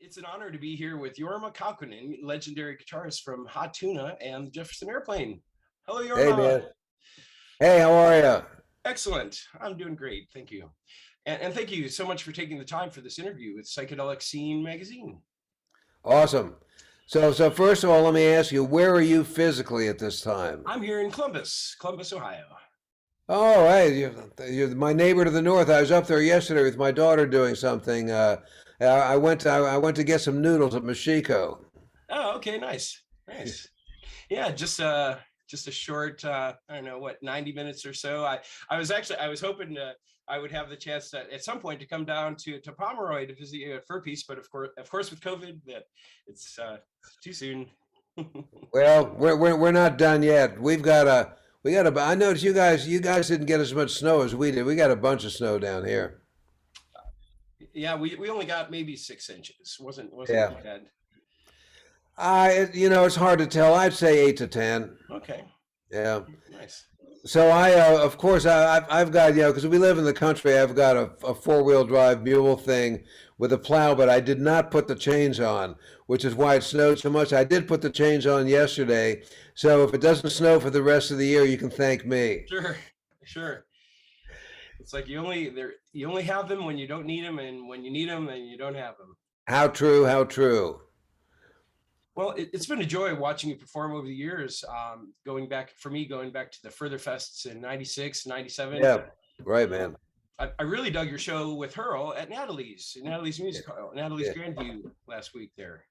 It's an honor to be here with Jorma Kaukonen, legendary guitarist from Hot Tuna and the Jefferson Airplane. Hello, Hey Jorma. man. Hey, how are you? Excellent. I'm doing great. Thank you. And thank you so much for taking the time for this interview with Psychedelic Scene magazine. Awesome. So first of all, let me ask you, where are you physically at this time? I'm here in Columbus, Ohio. Oh, hey, you're my neighbor to the north. I was up there yesterday with my daughter doing something. I went to get some noodles at Mashiko. Oh, okay, nice. Nice. Yeah, just a short I don't know what 90 minutes or so. I was hoping I would have the chance at some point to come down to Pomeroy to visit you at Fur Piece, but of course with COVID that it's too soon. Well, we're not done yet. We got a. I noticed you guys didn't get as much snow as we did. We got a bunch of snow down here. Yeah, we only got maybe 6 inches. Wasn't Yeah. too bad. It's hard to tell. I'd say 8 to 10. Okay, Yeah. nice. So of course, I've got, because we live in the country, I've got a four-wheel drive mule thing with a plow, but I did not put the chains on, which is why it snowed so much. I did put the chains on yesterday, so if it doesn't snow for the rest of the year, you can thank me. Sure, sure. It's like you only have them when you don't need them, and when you need them, then you don't have them. How true, how true. Well, it's been a joy watching you perform over the years. Going back to the Further Fests in 96, 97. Yeah, right, man. I really dug your show with Hurl at Natalie's Music Hall, Natalie's Yeah. Grandview last week there.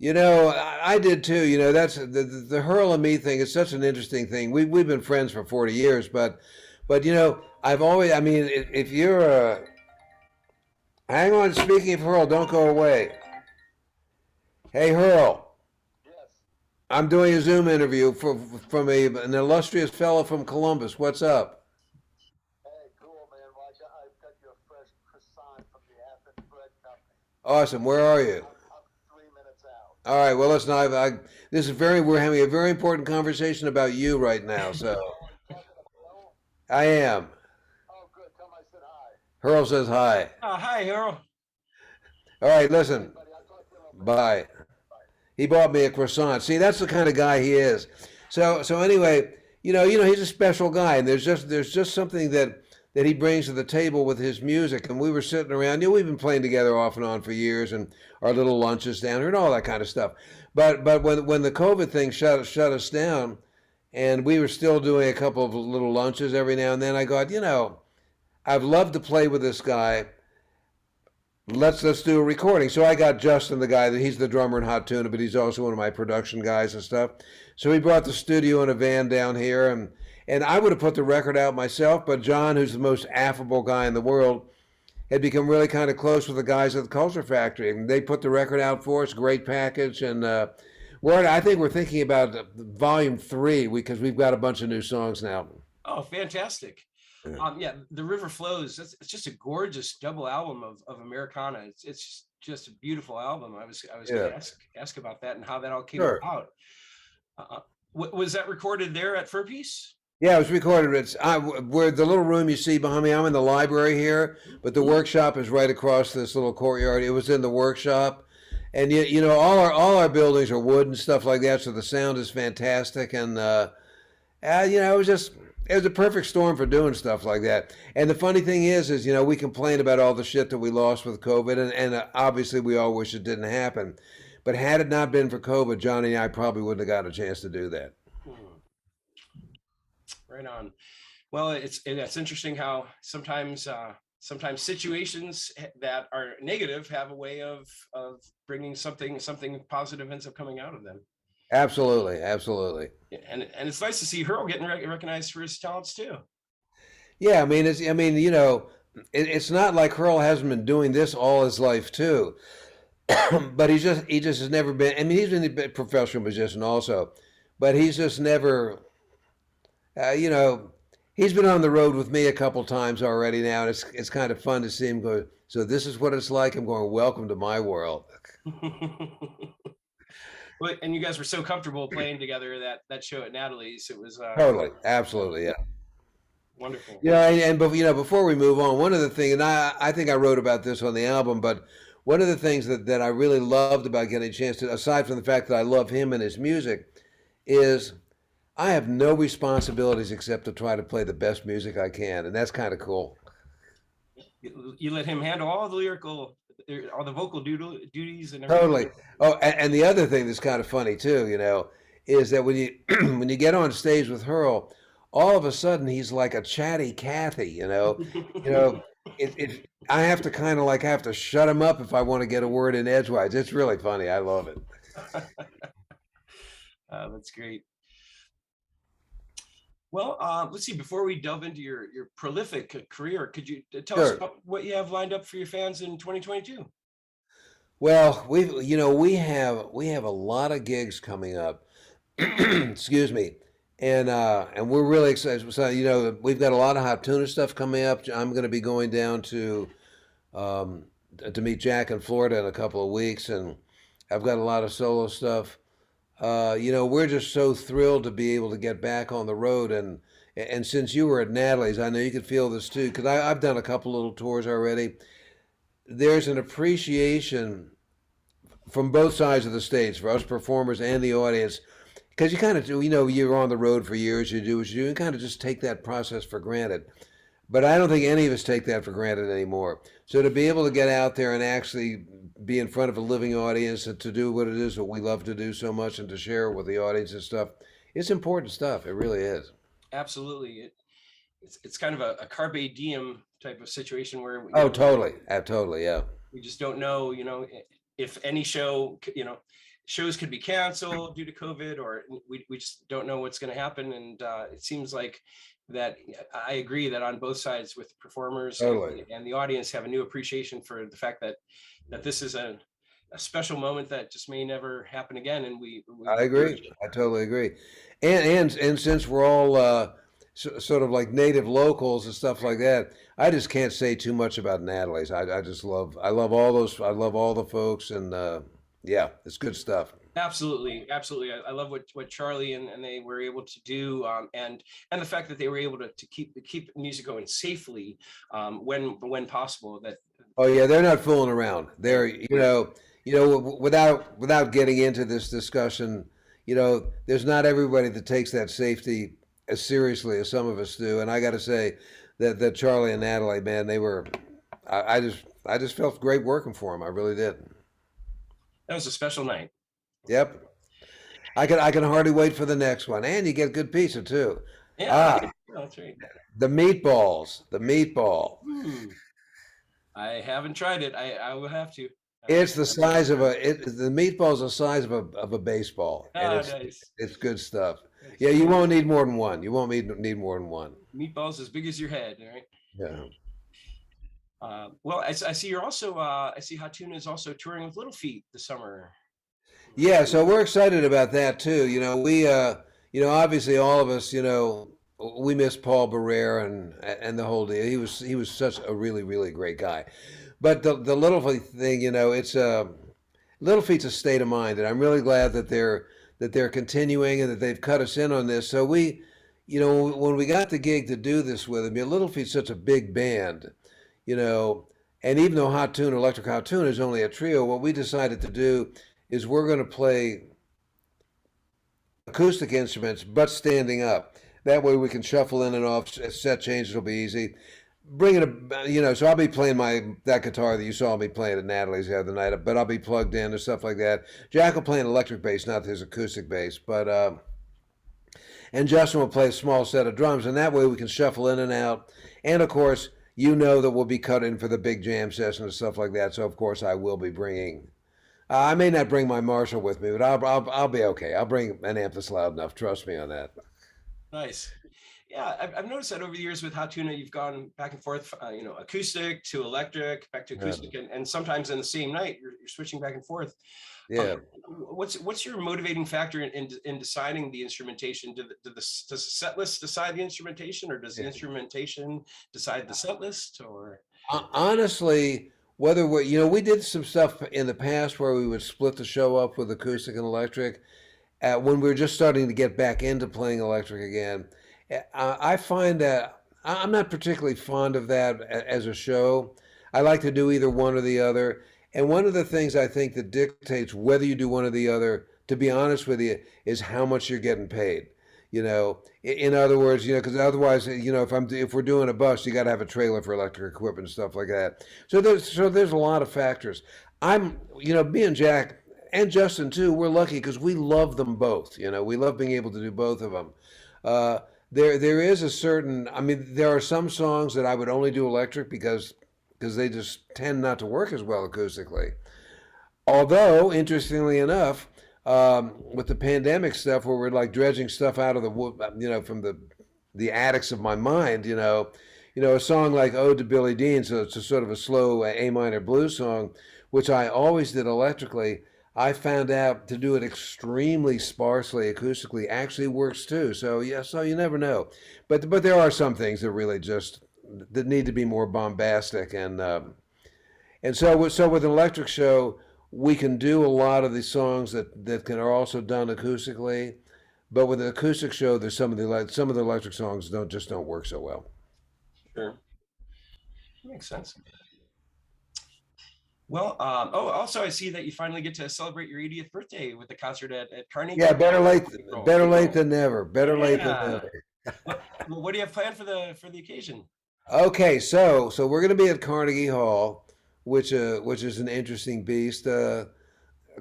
I did too. That's the Hurl and me thing is such an interesting thing. We've been friends for 40 years, but I've always. I mean, if you're hang on. Speaking of Hurl, don't go away. Hey, Hurl. Yes. I'm doing a Zoom interview from an illustrious fellow from Columbus. What's up? Hey, cool, man. Well, I've got you a fresh croissant from the Athens Bread Company. Awesome. Where are you? I'm 3 minutes out. All right. Well, listen. This is we're having a very important conversation about you right now. So Oh, you talking to Bill? I am. Oh, good. Tell him I said hi. Hurl says hi. Hi, Hurl. All right. Okay, Listen. buddy. I'll talk to you a little bit. Bye. Bye. He bought me a croissant. See, that's the kind of guy he is. So anyway, he's a special guy, and there's just something that he brings to the table with his music. And we were sitting around. We've been playing together off and on for years, and our little lunches down here and all that kind of stuff. But when the COVID thing shut us down, and we were still doing a couple of little lunches every now and then, I got, I've loved to play with this guy. Let's do a recording. So I got Justin, the guy that he's the drummer in Hot Tuna, but he's also one of my production guys and stuff. So he brought the studio in a van down here, and I would have put the record out myself, but John, who's the most affable guy in the world, had become really kind of close with the guys at the Culture Factory, and they put the record out for us. Great package, and I think we're thinking about volume three because we've got a bunch of new songs now. Oh, fantastic. Yeah. Yeah, The River Flows. It's just a gorgeous double album of Americana. It's just a beautiful album. I was going Yeah. to ask about that and how that all came Sure. about. Was that recorded there at Fur Piece? Yeah, it was recorded. Where the little room you see behind me. I'm in the library here, but the workshop is right across this little courtyard. It was in the workshop, and all our buildings are wood and stuff like that, so the sound is fantastic. And it was a perfect storm for doing stuff like that. And the funny thing is we complain about all the shit that we lost with COVID, and obviously we all wish it didn't happen. But had it not been for COVID, Johnny and I probably wouldn't have gotten a chance to do that. Hmm, right on. Well, it's interesting how sometimes situations that are negative have a way of bringing something positive ends up coming out of them. Absolutely, absolutely. Yeah, and it's nice to see Hurl getting recognized for his talents too. Yeah, it's not like Hurl hasn't been doing this all his life too. But he just has never been. I mean, he's been a professional musician also, but he's just never. Uh, you know, he's been on the road with me a couple times already now, and it's kind of fun to see him go. So this is what it's like. I'm going. Welcome to my world. Well, and you guys were so comfortable playing together that show at Natalie's. It was Totally, absolutely, yeah. wonderful. And before we move on, one of the things, and I think I wrote about this on the album, but one of the things that I really loved about getting a chance to, aside from the fact that I love him and his music, is I have no responsibilities except to try to play the best music I can, and that's kind of cool. You let him handle all the lyrical, all the vocal duties and everything. Totally. Oh, and the other thing that's kind of funny too, is that when you when you get on stage with Hurl, all of a sudden he's like a chatty Cathy. You know, I have to kind of like have to shut him up if I want to get a word in edgewise. It's really funny. I love it. That's great. Well, let's see. Before we delve into your prolific career, could you tell us Sure. about what you have lined up for your fans in 2022? Well, we have a lot of gigs coming up. Excuse me. And we're really excited. So, we've got a lot of hot tuna stuff coming up. I'm going to be going down um, to meet Jack in Florida in a couple of weeks, and I've got a lot of solo stuff. We're just so thrilled to be able to get back on the road, and since you were at Natalie's, I know you could feel this too, because I've done a couple little tours already. There's an appreciation from both sides of the stage for us performers and the audience, because you kind of do, you're on the road for years, you do what you do, and kind of just take that process for granted. But I don't think any of us take that for granted anymore. So to be able to get out there and actually be in front of a living audience and to do what it is that we love to do so much and to share it with the audience and stuff, it's important stuff. It really is. Absolutely. It's kind of a carpe diem type of situation where Oh, totally. Totally. Yeah. we just don't know, if any show, shows could be canceled due to COVID, or we just don't know what's going to happen. And it seems like that I agree that on both sides, with performers Totally. and the audience, have a new appreciation for the fact that this is a special moment that just may never happen again. And we I agree. I totally agree. And since we're all sort of like native locals and stuff like that, I just can't say too much about Natalie's. I love all those. I love all the folks, and yeah, it's good stuff. Absolutely, absolutely. I love what Charlie and they were able to do, and the fact that they were able to keep music going safely, when possible. That Oh yeah, they're not fooling around. They're without getting into this discussion, there's not everybody that takes that safety as seriously as some of us do. And I got to say that Charlie and Natalie, man, they were. I just felt great working for them. I really did. that was a special night. Yep. I can hardly wait for the next one. And you get good pizza too. Yeah, Ah, that's right. the meatballs. The meatball. Hmm. I haven't tried it. I will have to. It's the size of the meatball's the size of a baseball, and Oh, nice. it's good stuff. Nice. Yeah, you won't need more than one. You won't need more than one. Meatballs as big as your head, right? Yeah. Well, I see you're also. I see Hatuna is also touring with Little Feat this summer. Yeah, so we're excited about that too. Obviously all of us, we miss Paul Barrere and the whole deal. He was such a really really great guy. But the Little Feat thing, it's Little Feat's a state of mind, and I'm really glad that they're continuing and that they've cut us in on this. So when we got the gig to do this with them, Little Feat's such a big band, you know, and even though Hot Tune, Electric Hot Tune is only a trio, what we decided to do is we're going to play acoustic instruments, but standing up. That way we can shuffle in and off. Set changes will be easy. Bring it, so I'll be playing that guitar that you saw me playing at Natalie's the other night, but I'll be plugged in and stuff like that. Jack will play an electric bass, not his acoustic bass, but and Justin will play a small set of drums, and that way we can shuffle in and out. And of course, that we'll be cut in for the big jam session and stuff like that. So of course I will be bringing. I may not bring my Marshall with me, but I'll be okay. I'll bring an amp that's loud enough. Trust me on that. Nice. Yeah, I've noticed that over the years with Hot Tuna, you've gone back and forth, acoustic to electric, back to acoustic, and sometimes in the same night, you're switching back and forth. Yeah. What's your motivating factor in deciding the instrumentation? Does the set list decide the instrumentation, or does the instrumentation decide the set list? Or Honestly, whether we did some stuff in the past where we would split the show up with acoustic and electric, when we were just starting to get back into playing electric again. I find that I'm not particularly fond of that as a show. I like to do either one or the other. And one of the things I think that dictates whether you do one or the other, to be honest with you, is how much you're getting paid. In other words, because otherwise, if we're doing a bus, you got to have a trailer for electric equipment and stuff like that. So there's a lot of factors. Me and Jack and Justin too, we're lucky because we love them both. We love being able to do both of them. Uh, there is a certain. I mean, there are some songs that I would only do electric because they just tend not to work as well acoustically. Although, interestingly enough, with the pandemic stuff, where we're like dredging stuff out of the from the attics of my mind, a song like "Ode to Billie Dean," so it's a sort of a slow A minor blues song, which I always did electrically. I found out to do it extremely sparsely acoustically actually works too. So yeah, so you never know, but there are some things that really just that need to be more bombastic and so with an electric show we can do a lot of these songs that can are also done acoustically, but with an acoustic show there's some of the electric songs don't work so well. Sure, makes sense. Well, oh, also I see that you finally get to celebrate your 80th birthday with the concert at Carnegie. Yeah, better late April. better late than never. Better late than Yeah. never. What do you have planned for the occasion? Okay, so we're going to be at Carnegie Hall, which is an interesting beast.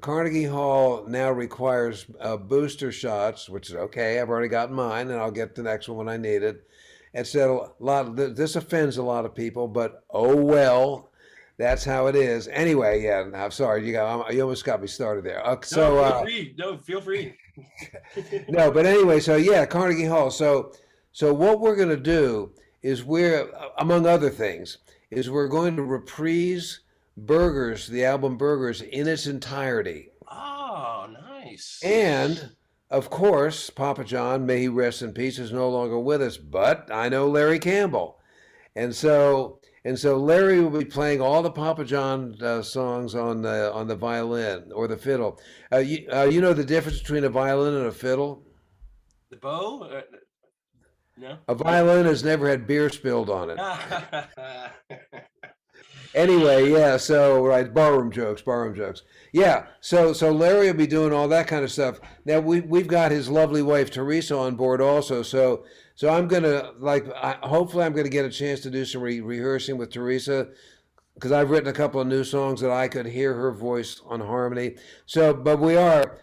Carnegie Hall now requires booster shots, which is okay. I've already gotten mine, and I'll get the next one when I need it. And so this offends a lot of people, but oh well, that's how it is. Anyway, yeah. I'm sorry, you almost got me started there. No, feel free. No, feel free. No, but anyway, so yeah, Carnegie Hall. So what we're going to do is among other things, is we're going to reprise Burgers, the album Burgers, in its entirety. Oh, nice. And of course, Papa John, may he rest in peace, is no longer with us, but I know Larry Campbell. And so Larry will be playing all the Papa John songs on the violin or the fiddle. You know the difference between a violin and a fiddle? The bow? No. A violin has never had beer spilled on it. Anyway, yeah. So right, barroom jokes. Yeah. So Larry will be doing all that kind of stuff. Now we've got his lovely wife Teresa on board also. So I'm gonna hopefully I'm gonna get a chance to do some rehearsing with Teresa because I've written a couple of new songs that I could hear her voice on harmony. So, but we are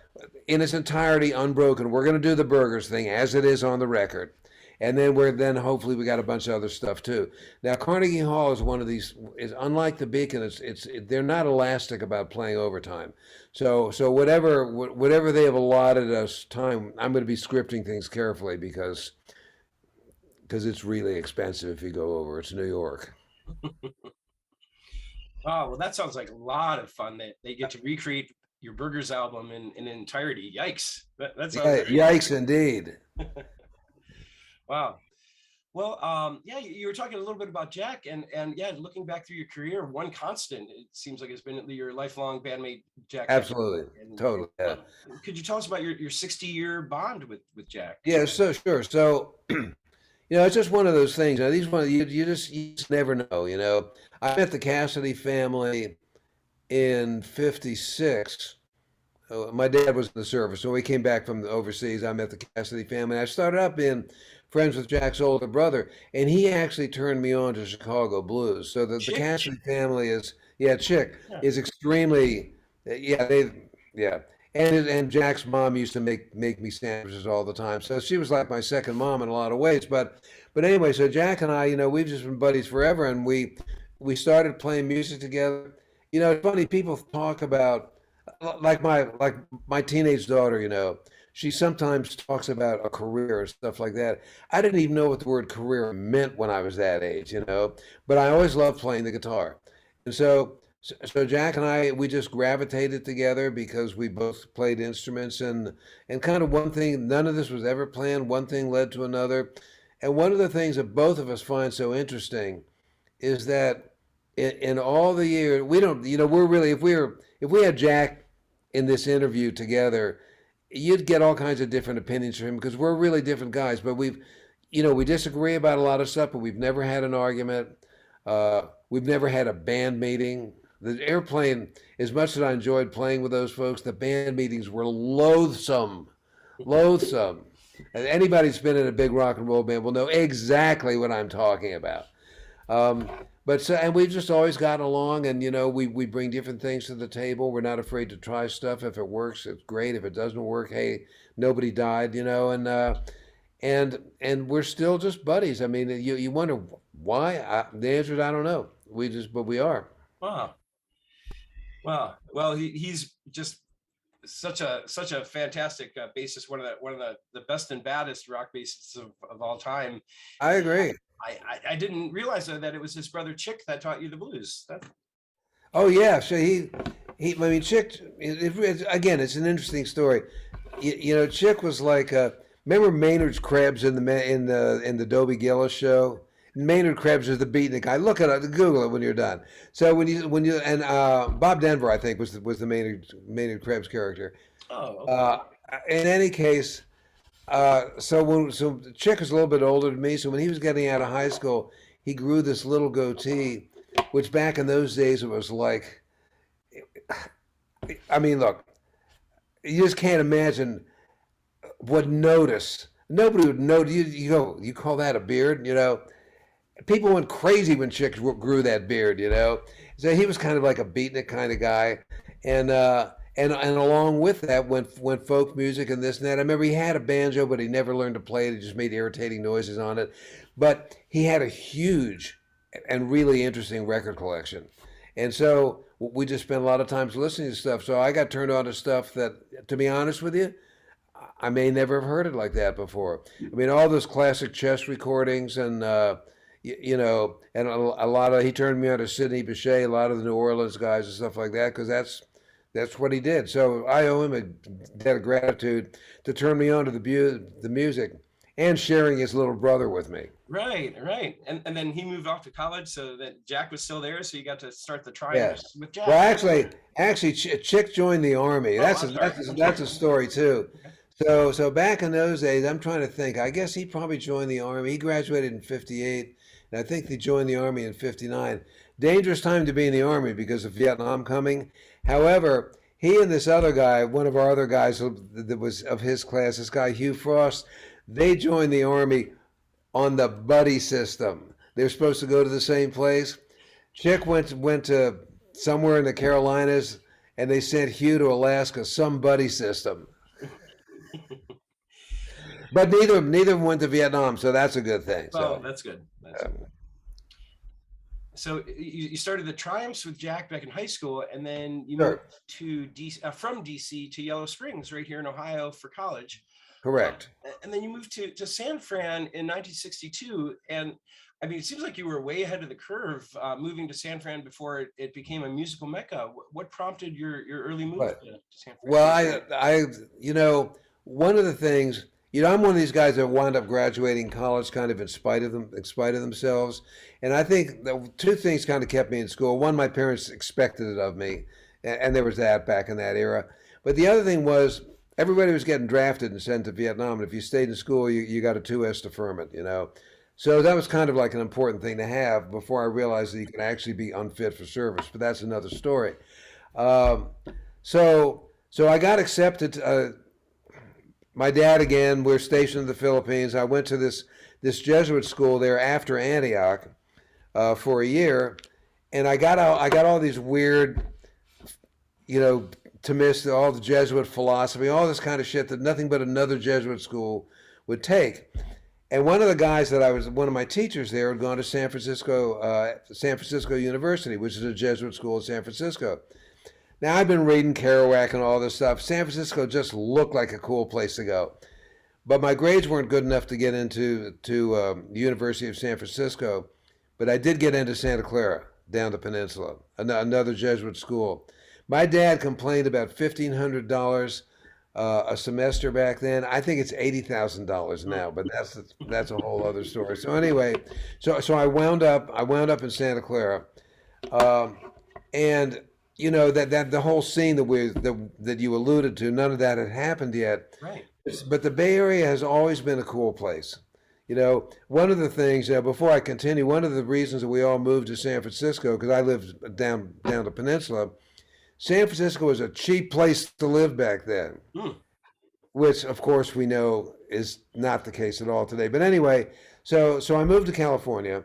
in its entirety unbroken. We're gonna do the Burgers thing as it is on the record. And then hopefully we got a bunch of other stuff too. Now Carnegie Hall is one of these. Is unlike the Beacon. They're not elastic about playing overtime. So whatever they have allotted us time, I'm going to be scripting things carefully because it's really expensive if you go over. It's New York. Oh, well, that sounds like a lot of fun that they get to recreate your Burgers album in entirety. Yikes. That sounds Yeah, yikes indeed. Wow. Well, yeah, you were talking a little bit about Jack, and yeah, looking back through your career, one constant it seems like has been your lifelong bandmate Jack. Absolutely, And, totally. Yeah. Could you tell us about your 60-year bond with Jack? Yeah. So sure. So it's just one of those things. These one you just never know. I met the Cassidy family in '56. My dad was in the service, so we came back from overseas. I met the Cassidy family. I started up being friends with Jack's older brother, and he actually turned me on to Chicago blues. So the Cassidy family Chick Yeah. is extremely, yeah. And Jack's mom used to make me sandwiches all the time. So she was like my second mom in a lot of ways. But anyway, so Jack and I, we've just been buddies forever, and we started playing music together. It's funny, people talk about like my teenage daughter, she sometimes talks about a career and stuff like that. I didn't even know what the word career meant when I was that age, but I always loved playing the guitar. And so Jack and I, we just gravitated together because we both played instruments and kind of one thing, none of this was ever planned. One thing led to another. And one of the things that both of us find so interesting is that in all the years, we don't, we're really, if we had Jack in this interview together, you'd get all kinds of different opinions from him because we're really different guys. But we disagree about a lot of stuff, but we've never had an argument. We've never had a band meeting. the airplane, as much as I enjoyed playing with those folks, the band meetings were loathsome, loathsome. And anybody who's been in a big rock and roll band will know exactly what I'm talking about. Um, but so, and we've just always gotten along, and we bring different things to the table. We're not afraid to try stuff. If it works, it's great. If it doesn't work, hey, nobody died, and we're still just buddies. I mean, you wonder why? The answer is I don't know. But we are. Wow. Wow. Well, he's just such a fantastic bassist. One of the best and baddest rock bassists of all time. I agree. I didn't realize that it was his brother Chick that taught you the blues. Oh yeah. So I mean, Chick. Again, it's an interesting story. Chick was like, remember Maynard's Krebs in the Dobie Gillis show? Maynard Krebs is the beatnik guy. Look at it, Google it when you're done. So and Bob Denver, I think, was the Maynard Krebs character. Oh. Okay. In any case, so Chick is a little bit older than me. So when he was getting out of high school, he grew this little goatee, which back in those days it was like, I mean, look, you just can't imagine what notice. Nobody would know. You call that a beard? People went crazy when Chick grew that beard, So he was kind of like a beatnik kind of guy, and along with that went folk music and this and that. I remember he had a banjo, but he never learned to play it. He just made irritating noises on it. But he had a huge and really interesting record collection, and so we just spent a lot of times listening to stuff. So I got turned on to stuff that, to be honest with you, I may never have heard it like that before. I mean, all those classic chess recordings and. And a lot of, he turned me on to Sidney Bechet, a lot of the New Orleans guys and stuff like that, because that's what he did. So I owe him a debt of gratitude to turn me on to the music and sharing his little brother with me. Right. And then he moved off to college, so that Jack was still there, so you got to start the trials with Jack. Well, actually, Chick joined the Army. That's a story too. So back in those days, I'm trying to think. I guess he probably joined the Army. He graduated in '58. And I think they joined the Army in '59. Dangerous time to be in the Army because of Vietnam coming. However, he and this other guy, one of our other guys that was of his class, this guy Hugh Frost, they joined the Army on the buddy system. They were supposed to go to the same place. Chick went to somewhere in the Carolinas, and they sent Hugh to Alaska, some buddy system. But neither of them went to Vietnam, so that's a good thing. Oh, that's good. So you started the Triumphs with Jack back in high school, and then you moved to from DC to Yellow Springs, right here in Ohio, for college. Correct. And then you moved to San Fran in 1962, and I mean, it seems like you were way ahead of the curve moving to San Fran before it became a musical mecca. What prompted your early move to San Fran? Well, one of the things. I'm one of these guys that wound up graduating college kind of in spite of themselves. And I think the two things kind of kept me in school. One, my parents expected it of me, and there was that back in that era. But the other thing was everybody was getting drafted and sent to Vietnam. And if you stayed in school, you got a 2S deferment, So that was kind of like an important thing to have before I realized that you can actually be unfit for service. But that's another story. So I got accepted. My dad, again, we're stationed in the Philippines. I went to this Jesuit school there after Antioch for a year, and I got all these weird, Thomistic, all the Jesuit philosophy, all this kind of shit that nothing but another Jesuit school would take. And one of the guys one of my teachers there had gone to San Francisco University, which is a Jesuit school in San Francisco. Now, I've been reading Kerouac and all this stuff. San Francisco just looked like a cool place to go. But my grades weren't good enough to get into the University of San Francisco. But I did get into Santa Clara, down the peninsula, another Jesuit school. My dad complained about $1,500 a semester back then. I think it's $80,000 now, but that's a whole other story. So anyway, so I wound up in Santa Clara, and that the whole scene that you alluded to, none of that had happened yet. Right. But the Bay Area has always been a cool place. You know, one of the things, before I continue, one of the reasons that we all moved to San Francisco, because I lived down the peninsula, San Francisco was a cheap place to live back then, Hmm. which of course we know is not the case at all today. But anyway, so I moved to California,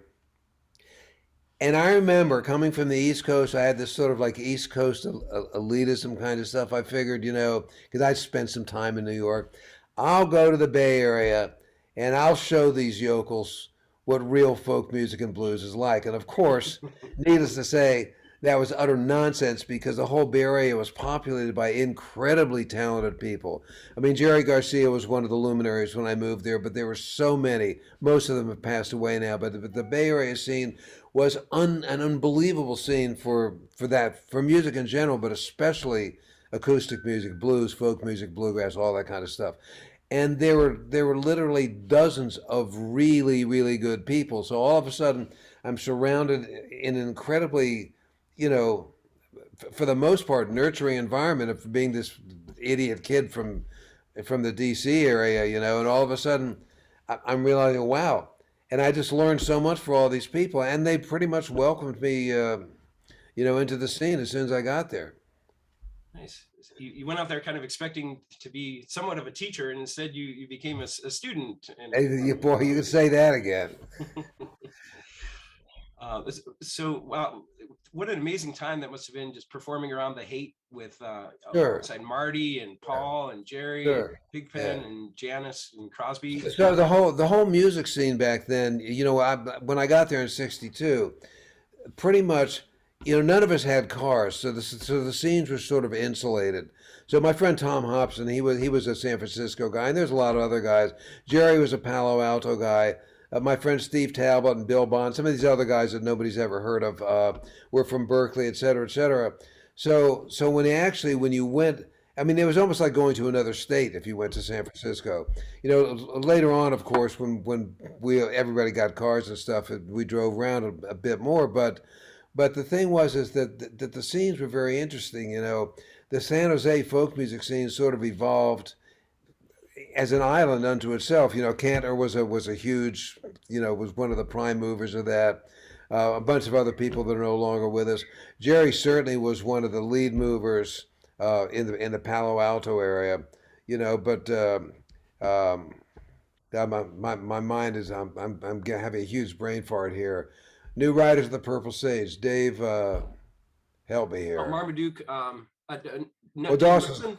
and I remember coming from the East Coast, I had this sort of like East Coast elitism kind of stuff. I figured, because I spent some time in New York, I'll go to the Bay Area and I'll show these yokels what real folk music and blues is like. And of course, needless to say, that was utter nonsense because the whole Bay Area was populated by incredibly talented people. I mean, Jerry Garcia was one of the luminaries when I moved there, but there were so many. Most of them have passed away now, but the Bay Area scene was an unbelievable scene for music in general, but especially acoustic music, blues, folk music, bluegrass, all that kind of stuff. And there were literally dozens of really, really good people. So all of a sudden, I'm surrounded in an incredibly, for the most part, nurturing environment of being this idiot kid from the D.C. area, and all of a sudden, I'm realizing, wow. And I just learned so much for all these people, and they pretty much welcomed me, into the scene as soon as I got there. Nice. You went out there kind of expecting to be somewhat of a teacher, and instead you became a student. And Hey, boy, you could say that again. So wow, what an amazing time that must have been, just performing around the Haight with Sure. alongside Marty and Paul and Jerry, Sure. and Pigpen and Janice and Crosby. So the whole music scene back then, when I got there in '62, pretty much, none of us had cars, so the scenes were sort of insulated. So my friend Tom Hobson, he was a San Francisco guy, and there's a lot of other guys. Jerry was a Palo Alto guy. My friend Steve Talbot and Bill Bond, some of these other guys that nobody's ever heard of, were from Berkeley, et cetera, et cetera. So when you went, I mean, it was almost like going to another state if you went to San Francisco. Later on, of course, when everybody got cars and stuff, we drove around a bit more. But the thing is that the scenes were very interesting. The San Jose folk music scene sort of evolved as an island unto itself. Cantor was a huge, was one of the prime movers of that. A bunch of other people that are no longer with us. Jerry certainly was one of the lead movers in the Palo Alto area. But my mind is I'm having a huge brain fart here. New Riders of the Purple Sage. Dave, help me here. Marmaduke. Dawson.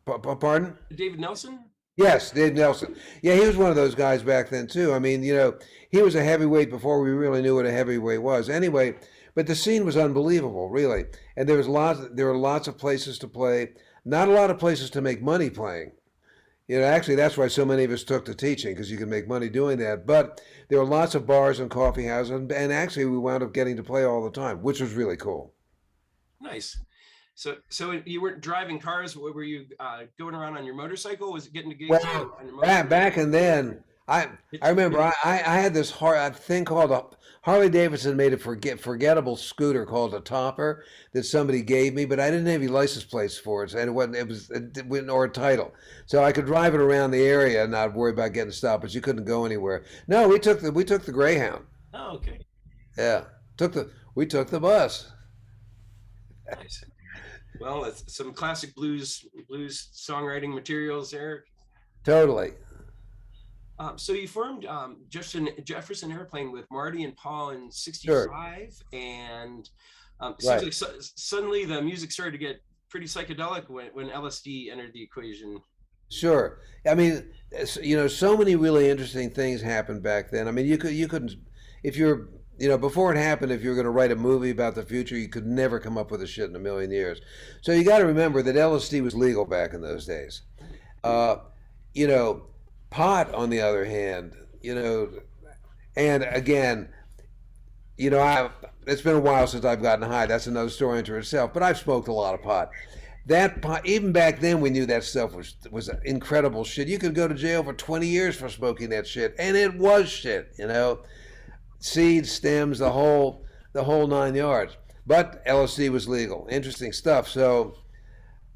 Pardon? David Nelson? Yes, Dave Nelson. Yeah, he was one of those guys back then too. I mean, he was a heavyweight before we really knew what a heavyweight was. Anyway, but the scene was unbelievable, really. And there were lots of places to play, not a lot of places to make money playing. Actually, that's why so many of us took to teaching, because you could make money doing that. But there were lots of bars and coffee houses, and actually we wound up getting to play all the time, which was really cool. Nice. So you weren't driving cars. Were you going around on your motorcycle? Was it getting to gigs on your motorcycle? Back and then, I remember I had this thing called a Harley Davidson made a forgettable scooter called a Topper that somebody gave me, but I didn't have any license plates for it, and it wasn't or a title, so I could drive it around the area and not worry about getting stopped. But you couldn't go anywhere. No, we took the Greyhound. Oh, okay. Yeah, we took the bus. Nice. Well, it's some classic blues songwriting materials there. Totally. So you formed Jefferson Airplane with Marty and Paul in '65, sure. And Right. seems like suddenly the music started to get pretty psychedelic when LSD entered the equation. Sure. I mean, so many really interesting things happened back then. I mean, you couldn't, if you're, before it happened, if you were going to write a movie about the future, you could never come up with a shit in a million years. So you got to remember that LSD was legal back in those days. Pot, on the other hand, and again, it's been a while since I've gotten high. That's another story unto itself. But I've smoked a lot of pot. That pot, even back then, we knew that stuff was incredible shit. You could go to jail for 20 years for smoking that shit, and it was shit. Seeds, stems, the whole 9 yards. But LSD was legal. Interesting stuff. So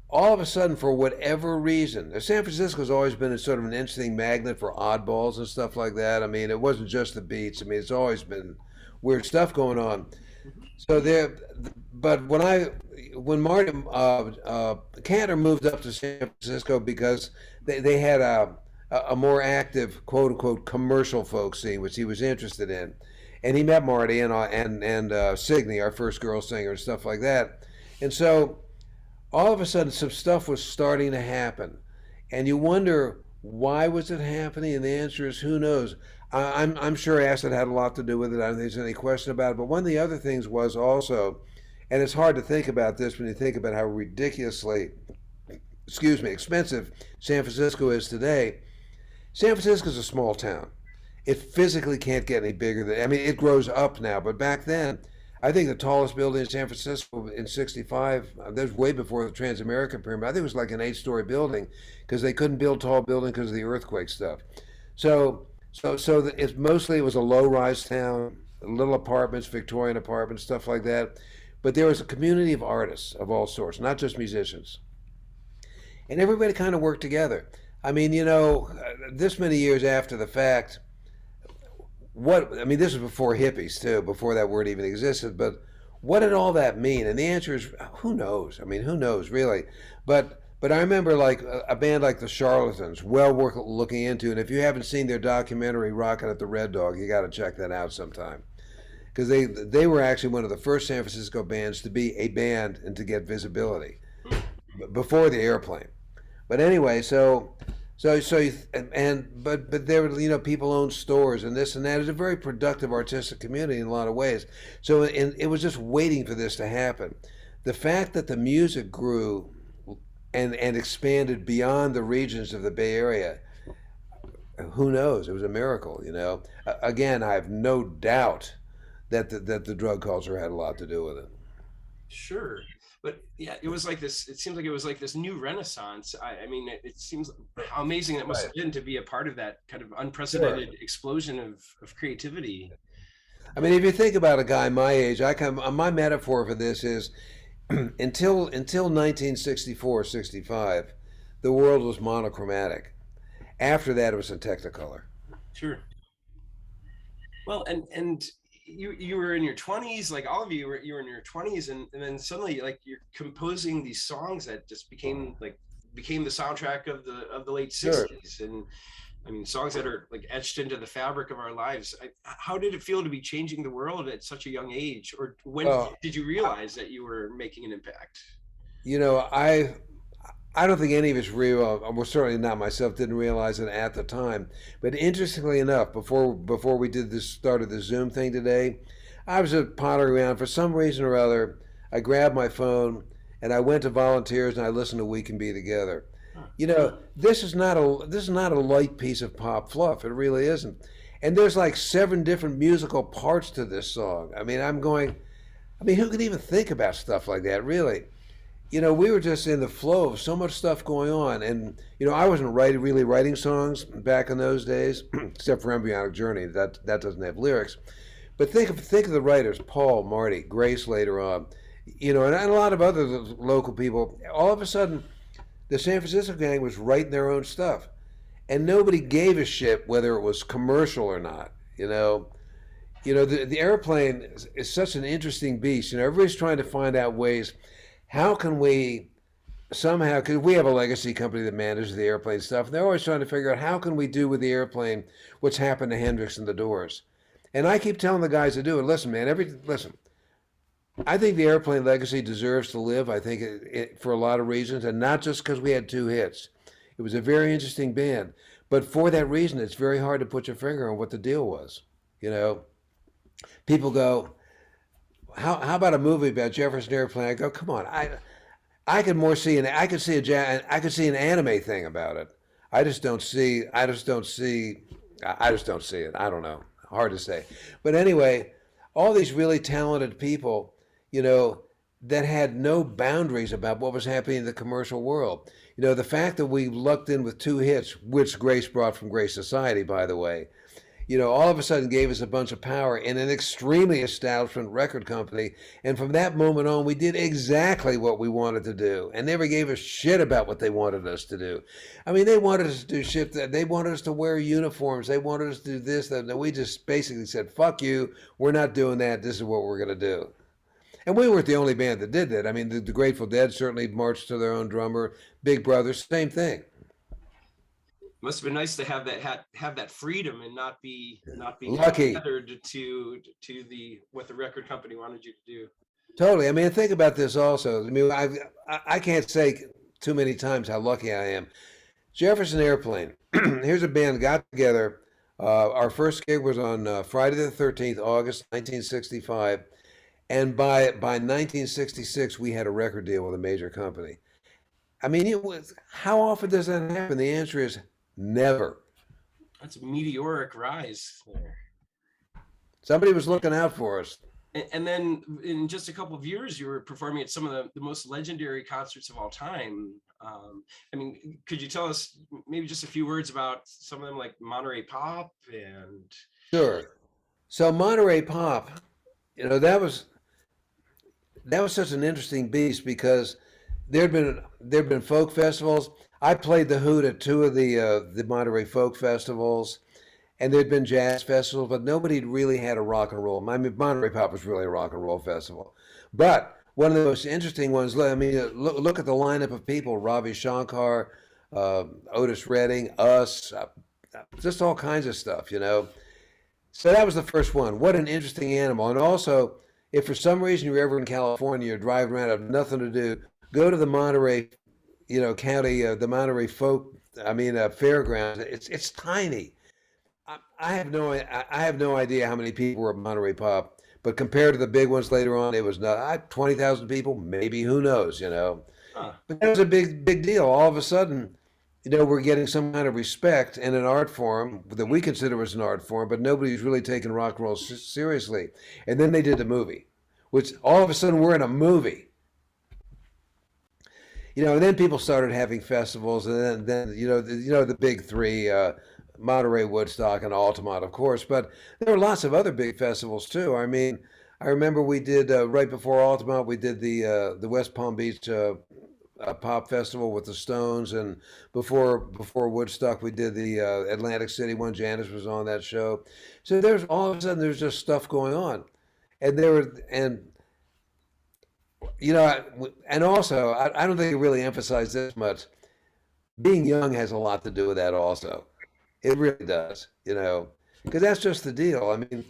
all of a sudden, for whatever reason, San Francisco's always been a sort of an interesting magnet for oddballs and stuff like that. I mean, it wasn't just the beats. I mean, it's always been weird stuff going on. Mhm. So there, but when Marty Cantor moved up to San Francisco because they had a more active quote unquote commercial folk scene, which he was interested in, and he met Marty and Signe, our first girl singer, and stuff like that, and so all of a sudden some stuff was starting to happen, and you wonder why was it happening, and the answer is who knows. I'm sure acid had a lot to do with it. I don't think there's any question about it. But one of the other things was also, and it's hard to think about this when you think about how ridiculously, excuse me, expensive San Francisco is today. San Francisco is a small town. It physically can't get any bigger than, I mean, it grows up now, but back then, I think the tallest building in San Francisco in '65, that was way before the Transamerican Pyramid. I think it was like an 8-story building because they couldn't build tall buildings because of the earthquake stuff. It's mostly, it was a low-rise town, little apartments, Victorian apartments, stuff like that. But there was a community of artists of all sorts, not just musicians, and everybody kind of worked together. I mean, this many years after the fact, what I mean, this was before hippies too, before that word even existed. But what did all that mean? And the answer is, who knows? I mean, who knows really? But I remember like a band like the Charlatans, well worth looking into. And if you haven't seen their documentary "Rockin' at the Red Dog," you got to check that out sometime because they were actually one of the first San Francisco bands to be a band and to get visibility before the airplane. But anyway, but there were, people owned stores and this and that. It's a very productive artistic community in a lot of ways. So it was just waiting for this to happen. The fact that the music grew and expanded beyond the regions of the Bay Area, who knows? It was a miracle. Again, I have no doubt that the drug culture had a lot to do with it. Sure. But yeah, it was like this, it seems like it was like this new renaissance. I mean, it seems how amazing it must have been to be a part of that kind of unprecedented explosion of creativity. I mean, if you think about a guy my age, my metaphor for this is until 1964, 65, the world was monochromatic. After that, it was in Technicolor. Sure. Well, and you were in your 20s, like all of you were in your 20s, and then suddenly like you're composing these songs that just became the soundtrack of the late Sure. 60s. And I mean, songs that are like etched into the fabric of our lives. How did it feel to be changing the world at such a young age? Or when Well, did you realize that you were making an impact? you know, I don't think any of us well, certainly not myself, didn't realize it at the time. But interestingly enough, before we started the Zoom thing today, I was pottering around for some reason or other. I grabbed my phone and I went to volunteers and I listened to "We Can Be Together." This is not a light piece of pop fluff. It really isn't. And there's like 7 different musical parts to this song. I mean, who could even think about stuff like that, really? We were just in the flow of so much stuff going on. And, I wasn't really writing songs back in those days, except for Embryonic Journey. That doesn't have lyrics. But think of the writers, Paul, Marty, Grace later on, and a lot of other local people. All of a sudden, the San Francisco gang was writing their own stuff. And nobody gave a shit whether it was commercial or not, the airplane is such an interesting beast. Everybody's trying to find out ways. How can we somehow, because we have a legacy company that manages the airplane stuff, and they're always trying to figure out how can we do with the airplane what's happened to Hendrix and the Doors. And I keep telling the guys to do it. Listen, man, listen. I think the airplane legacy deserves to live. I think it for a lot of reasons, and not just because we had 2 hits. It was a very interesting band, but for that reason, it's very hard to put your finger on what the deal was. People go, how about a movie about Jefferson Airplane? I go, come on, I could see an anime thing about it. I just don't see it. I don't know. Hard to say. But anyway, all these really talented people, that had no boundaries about what was happening in the commercial world. The fact that we lucked in with 2 hits, which Grace brought from Grace Society, by the way, all of a sudden gave us a bunch of power in an extremely establishment record company. And from that moment on, we did exactly what we wanted to do and never gave a shit about what they wanted us to do. I mean, they wanted us to do shit that they wanted us to wear uniforms. They wanted us to do this, that, and we just basically said, fuck you. We're not doing that. This is what we're going to do. And we weren't the only band that did that. I mean, the Grateful Dead certainly marched to their own drummer. Big Brother, same thing. Must have been nice to have that freedom and not be Lucky. tethered to the what the record company wanted you to do. Totally. I mean, think about this also. I mean, I can't say too many times how lucky I am. Jefferson Airplane. Here's a band got together. Our first gig was on Friday the 13th, August 1965. And by 1966, we had a record deal with a major company. I mean, how often does that happen? The answer is never. That's a meteoric rise there. Somebody was looking out for us. And then in just a couple of years, you were performing at some of the most legendary concerts of all time. I mean, could you tell us maybe just a few words about some of them, like Monterey Pop and? Sure. So Monterey Pop, that was such an interesting beast because there'd been folk festivals. I played the hoot at two of the Monterey folk festivals, and there'd been jazz festivals, but nobody really had a rock and roll. I mean, Monterey Pop was really a rock and roll festival. But one of the most interesting ones, I mean, look at the lineup of people: Ravi Shankar, Otis Redding, us, just all kinds of stuff, So that was the first one. What an interesting animal. And also, if for some reason you're ever in California, you're driving around, have nothing to do, go to the Monterey, county, the Monterey fairgrounds. It's tiny. I have no idea how many people were at Monterey Pop, but compared to the big ones later on, it was not 20,000 people, maybe, who knows, Huh. But that was a big deal. All of a sudden, we're getting some kind of respect in an art form that we consider as an art form, but nobody's really taking rock and roll seriously. And then they did the movie, which all of a sudden we're in a movie. And then people started having festivals, and then the big three, Monterey, Woodstock, and Altamont, of course. But there were lots of other big festivals too. I mean, I remember we did right before Altamont, we did the West Palm Beach Pop Festival with the Stones, and before Woodstock, we did the Atlantic City one. Janis was on that show. So there's all of a sudden there's just stuff going on, and and also, I don't think it really emphasized this much. Being young has a lot to do with that also. It really does, because that's just the deal. I mean,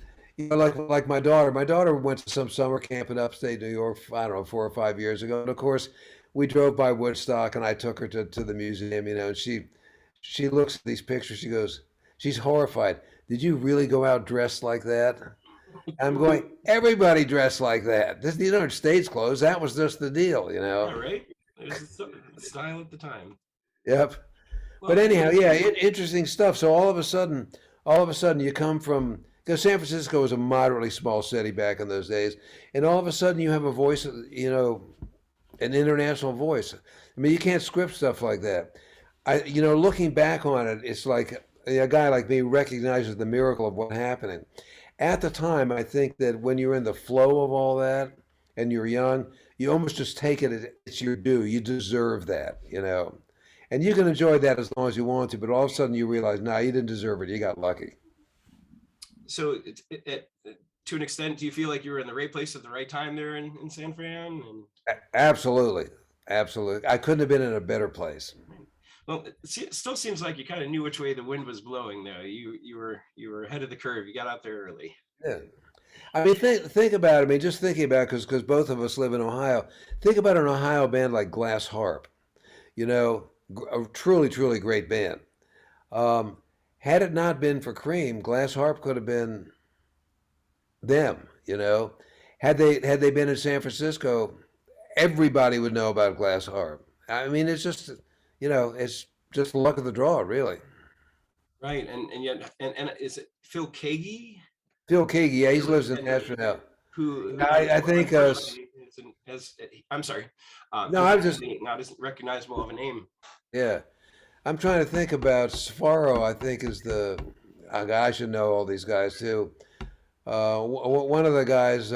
like my daughter. My daughter went to some summer camp in upstate New York, I don't know, 4 or 5 years ago. And of course, we drove by Woodstock, and I took her to the museum, and she looks at these pictures. She goes, she's horrified. Did you really go out dressed like that? I'm going, everybody dressed like that. These aren't stage clothes. That was just the deal, Yeah, right. There's a style at the time. Yep. Well, But anyhow, yeah, interesting stuff. So all of a sudden you come from, because San Francisco was a moderately small city back in those days, and all of a sudden you have a voice, an international voice. I mean, you can't script stuff like that. Looking back on it, it's like a guy like me recognizes the miracle of what's happening. At the time, I think that when you're in the flow of all that and you're young, you almost just take it as it's your due. You deserve that, And you can enjoy that as long as you want to, but all of a sudden you realize, no, you didn't deserve it. You got lucky. So to an extent, do you feel like you were in the right place at the right time there in San Fran? Absolutely. Absolutely. I couldn't have been in a better place. Well, it still seems like you kind of knew which way the wind was blowing, though. You were ahead of the curve. You got out there early. Yeah. I mean, think about it. I mean, just thinking about it, because both of us live in Ohio. Think about an Ohio band like Glass Harp. A truly, truly great band. Had it not been for Cream, Glass Harp could have been them. Had they been in San Francisco, everybody would know about Glass Harp. I mean, it's just, it's just the luck of the draw, really. Right, and yet, and is it Phil Kagi? Phil Kagi, yeah, he lives in Nashville. Who I think I'm sorry. No, I was just not as recognizable of a name. Yeah, I'm trying to think about Sfaro. I think is I should know all these guys too. One of the guys,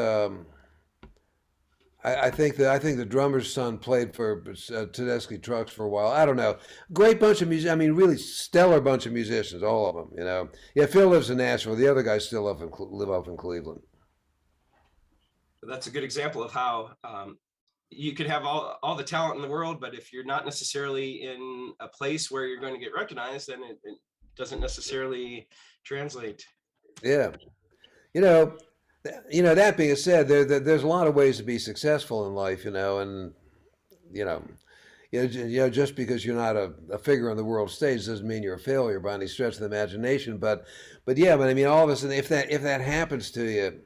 I think the drummer's son played for Tedeschi Trucks for a while. I don't know. Great bunch of music. I mean, really stellar bunch of musicians, all of them. You know. Yeah, Phil lives in Nashville. The other guys still live up in Cleveland. That's a good example of how you could have all the talent in the world, but if you're not necessarily in a place where you're going to get recognized, then it doesn't necessarily translate. Yeah. You know, that being said, there's a lot of ways to be successful in life, and you know, just because you're not a figure on the world stage doesn't mean you're a failure by any stretch of the imagination. But yeah, but I mean, all of a sudden, if that happens to you,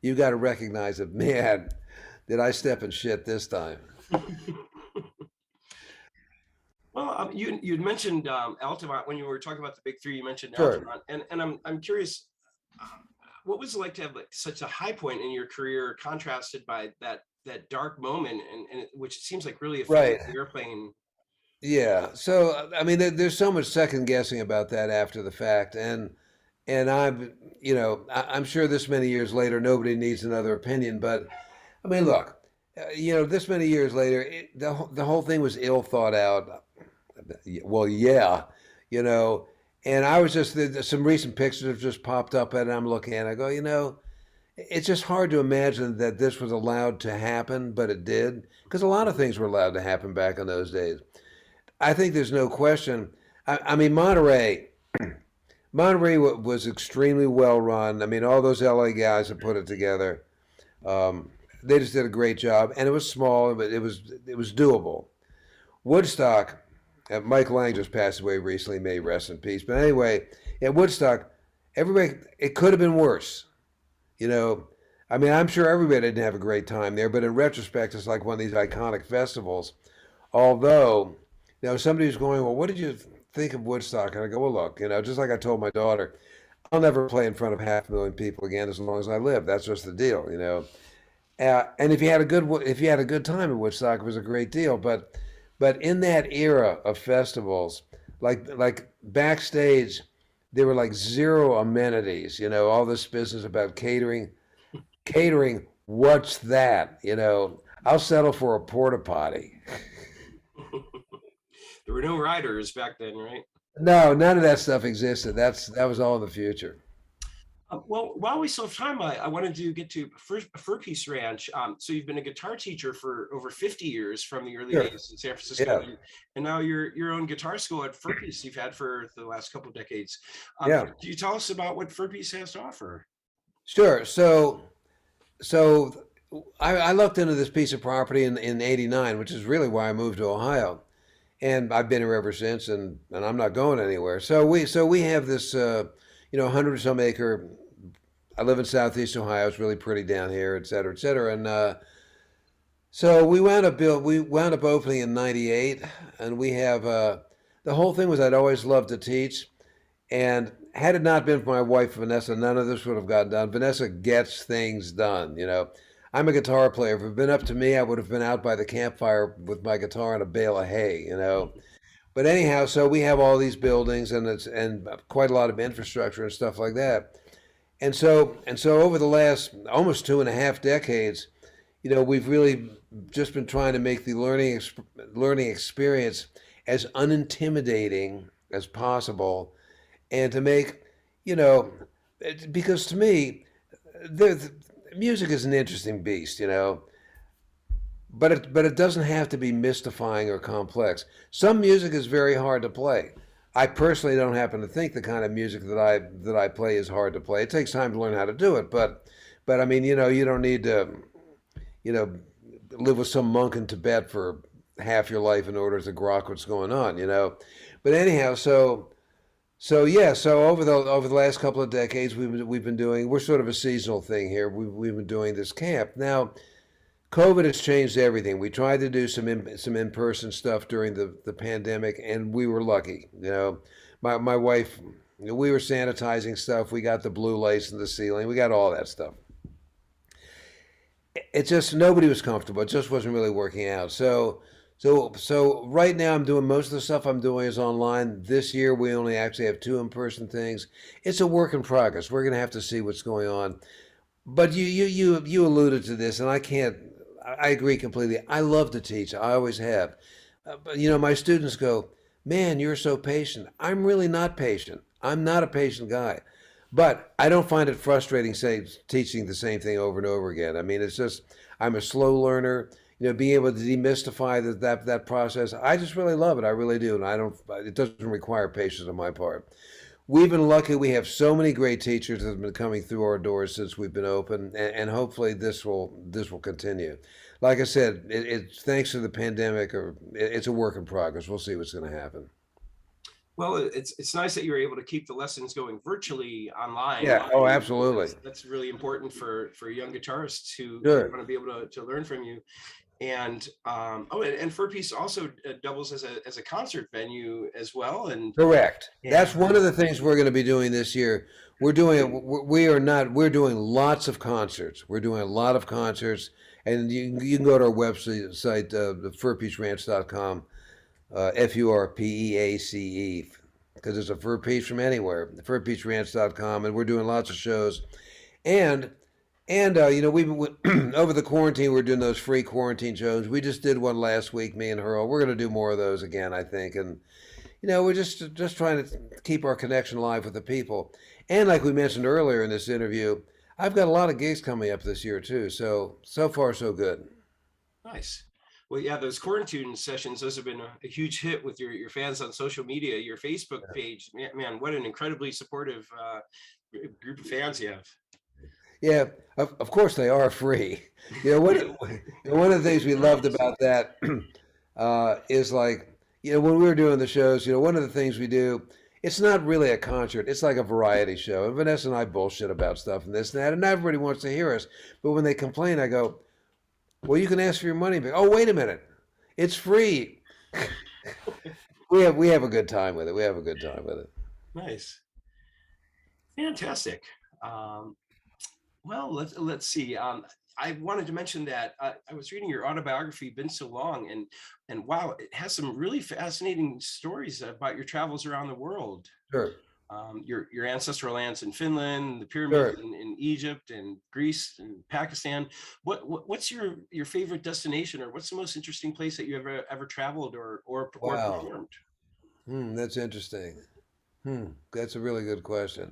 you got to recognize that, man, did I step in shit this time? Well, you'd mentioned Altamont when you were talking about the big three. You mentioned Sure. Altamont, and I'm curious, what was it like to have like such a high point in your career contrasted by that dark moment, and which seems like really affected Right. the airplane. Yeah. So I mean, there's so much second guessing about that after the fact, and I'm sure this many years later, nobody needs another opinion. But I mean, look, this many years later, the whole thing was ill thought out. Well, yeah, you know. And I was some recent pictures have just popped up, and I'm looking at it, I go, it's just hard to imagine that this was allowed to happen, but it did, because a lot of things were allowed to happen back in those days. I think there's no question. I mean, Monterey was extremely well run. I mean, all those LA guys that put it together, they just did a great job, and it was small, but it was doable. Woodstock, Mike Lang just passed away recently. May he rest in peace. But anyway, at Woodstock, everybody, it could have been worse. You know, I mean, I'm sure everybody didn't have a great time there, but in retrospect, it's like one of these iconic festivals. Although, somebody was going, well, what did you think of Woodstock? And I go, well, look, just like I told my daughter, I'll never play in front of 500,000 people again as long as I live. That's just the deal. And if you had a good time at Woodstock, it was a great deal. But in that era of festivals, like backstage, there were like zero amenities. All this business about catering. Catering, what's that? I'll settle for a porta potty. There were no riders back then, right? No, none of that stuff existed. That was all in the future. Well, while we still have time, I wanted to get to Fur Piece Ranch. So you've been a guitar teacher for over 50 years from the early Sure. days in San Francisco, Yeah. and now your own guitar school at Fur Piece you've had for the last couple of decades. Yeah. Can you tell us about what Fur Piece has to offer? Sure. So I looked into this piece of property in '89, which is really why I moved to Ohio, and I've been here ever since, and I'm not going anywhere. So we have this 100 or some acre. I live in Southeast Ohio. It's really pretty down here, et cetera, et cetera. And so we wound up opening in '98, and we have the whole thing was I'd always loved to teach, and had it not been for my wife Vanessa, none of this would have gotten done. Vanessa gets things done. I'm a guitar player. If it had been up to me, I would have been out by the campfire with my guitar and a bale of hay. But anyhow, so we have all these buildings and quite a lot of infrastructure and stuff like that. And so over the last almost 2.5 decades, we've really just been trying to make the learning experience as unintimidating as possible, and to make, because to me, music is an interesting beast, but it doesn't have to be mystifying or complex. Some music is very hard to play. I personally don't happen to think the kind of music that I play is hard to play. It takes time to learn how to do it, but I mean, you don't need to, you know, live with some monk in Tibet for half your life in order to grok what's going on. But anyhow, so yeah, so over the last couple of decades, we've been doing. We're sort of a seasonal thing here. We've been doing this camp now. COVID has changed everything. We tried to do some in-person stuff during the pandemic, and we were lucky. My wife, we were sanitizing stuff. We got the blue lights in the ceiling. We got all that stuff. It just nobody was comfortable. It just wasn't really working out. So So right now I'm doing most of the stuff I'm doing is online. This year we only actually have two in-person things. It's a work in progress. We're going to have to see what's going on. But you alluded to this, and I can't. I agree completely. I love to teach. I always have. But my students go, "Man, you're so patient." I'm really not patient. I'm not a patient guy. But I don't find it frustrating, say, teaching the same thing over and over again. I mean, it's just I'm a slow learner. Being able to demystify that process, I just really love it. I really do, and I don't. It doesn't require patience on my part. We've been lucky. We have so many great teachers that have been coming through our doors since we've been open, and hopefully this will continue. Like I said, it's thanks to the pandemic, or it's a work in progress. We'll see what's going to happen. Well, it's nice that you're able to keep the lessons going virtually online. Yeah. Oh, absolutely. That's really important for young guitarists who Sure. want to be able to learn from you. And and Fur Piece also doubles as a concert venue as well. Correct. And That's one of the things we're going to be doing this year. We're doing we are not we're doing lots of concerts. We're doing a lot of concerts, and you can go to our website, furpeaceranch.com, FURPEACE, because it's a fur piece from anywhere. Furpeaceranch.com, and we're doing lots of shows. And we've been over the quarantine. We're doing those free quarantine shows. We just did one last week, me and Hurl. We're going to do more of those again, I think. And we're just trying to keep our connection alive with the people. And like we mentioned earlier in this interview, I've got a lot of gigs coming up this year too. So far so good. nice. Well, yeah, those quarantine sessions, those have been a huge hit with your fans on social media, your Facebook page. Man, what an incredibly supportive group of fans you have. Yeah, of course they are free. One of the things we loved about that is like, when we were doing the shows, one of the things we do, it's not really a concert. It's like a variety show. And Vanessa and I bullshit about stuff and this and that, and everybody wants to hear us. But when they complain, I go, well, you can ask for your money back. Oh, wait a minute. It's free. We have a good time with it. We have a good time with it. Nice. Fantastic. Um, Well, let's see. I wanted to mention that I was reading your autobiography, Been So Long, and wow, it has some really fascinating stories about your travels around the world. Sure. Your ancestral lands in Finland, the pyramids Sure. in Egypt and Greece and Pakistan. What's your favorite destination, or what's the most interesting place that you ever traveled or Wow. performed? That's interesting. That's a really good question.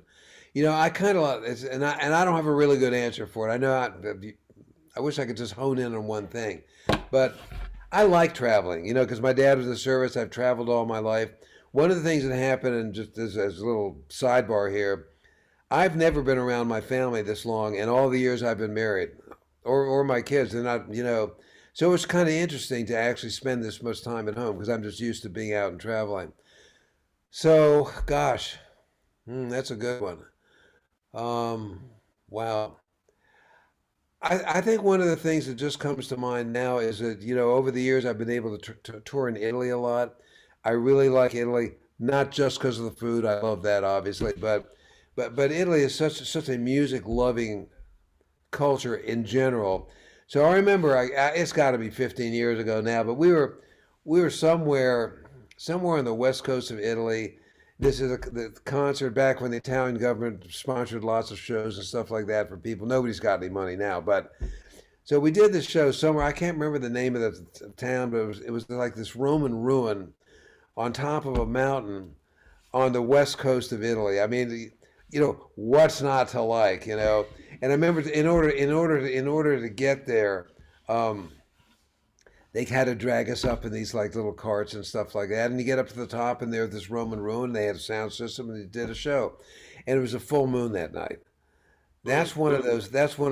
I kind of and I don't have a really good answer for it. I wish I could just hone in on one thing, but I like traveling. Because my dad was in the service. I've traveled all my life. One of the things that happened, and just as a little sidebar here, I've never been around my family this long in all the years I've been married, or my kids. They're not. So it's kind of interesting to actually spend this much time at home because I'm just used to being out and traveling. So, gosh, that's a good one. Um, wow. I think one of the things that just comes to mind now is that, over the years I've been able to tour in Italy a lot. I really like Italy, not just because of the food. I love that, obviously, but Italy is such a music loving culture in general. So I remember, it's got to be 15 years ago now, but we were somewhere on the west coast of Italy. This is the concert back when the Italian government sponsored lots of shows and stuff like that for people. Nobody's got any money now, but so we did this show somewhere. I can't remember the name of the town, but it was like this Roman ruin on top of a mountain on the west coast of Italy. I mean, what's not to like, And I remember in order to get there, um, they had to drag us up in these like little carts and stuff like that. And you get up to the top, and there's this Roman ruin. They had a sound system, and they did a show, and it was a full moon that night. Mm. That's one of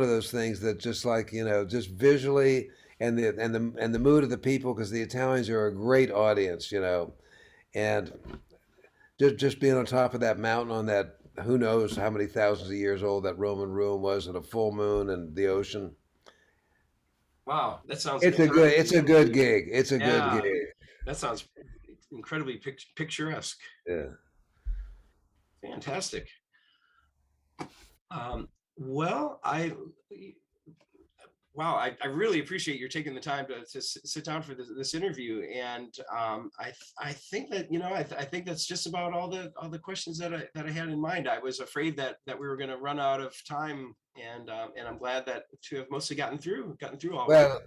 those things that just like just visually and the mood of the people, because the Italians are a great audience, and just being on top of that mountain on that, who knows how many thousands of years old that Roman ruin was, and a full moon and the ocean. Wow, that sounds It's a good gig. It's a good yeah, gig. that sounds incredibly picturesque. Yeah. Fantastic. Um, well, Wow, I really appreciate you taking the time to sit down for this interview, and I think that I think that's just about all the questions that I had in mind. I was afraid that we were going to run out of time, and I'm glad that to have mostly gotten through all of it.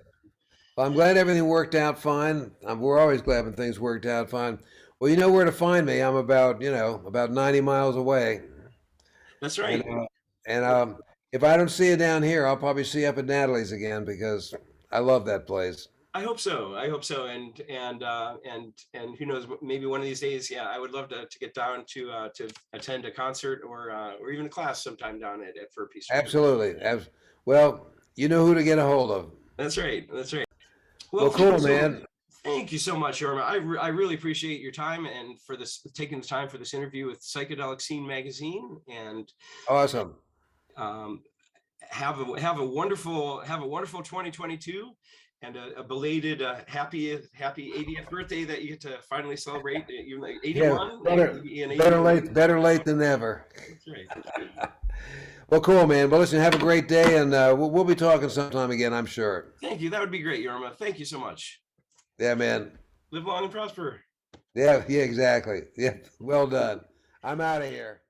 Well, I'm glad everything worked out fine. We're always glad when things worked out fine. Well, you know where to find me. I'm about, about 90 miles away. That's And right. and if I don't see you down here, I'll probably see you up at Natalie's again because I love that place. I hope so. I hope so. And who knows? Maybe one of these days, yeah, I would love to get down to attend a concert or even a class sometime down at Fur Peace. Absolutely. Well, you know who to get a hold of. That's right. That's right. Well, Well, cool, man. thank you so much, Jorma. I really appreciate your time and for this taking the time for this interview with Psychedelic Scene magazine. And Awesome. um, have a wonderful 2022 and a belated happy 80th birthday that you get to finally celebrate. You're like 81. Yeah, better late than never. That's right. Well, cool, man. Well, listen, have a great day, and we'll be talking sometime again, I'm sure. Thank you. That would be great, Jorma. Thank you so much. Yeah, man. Live long and prosper. Yeah, exactly. Yeah, well done. I'm out of here.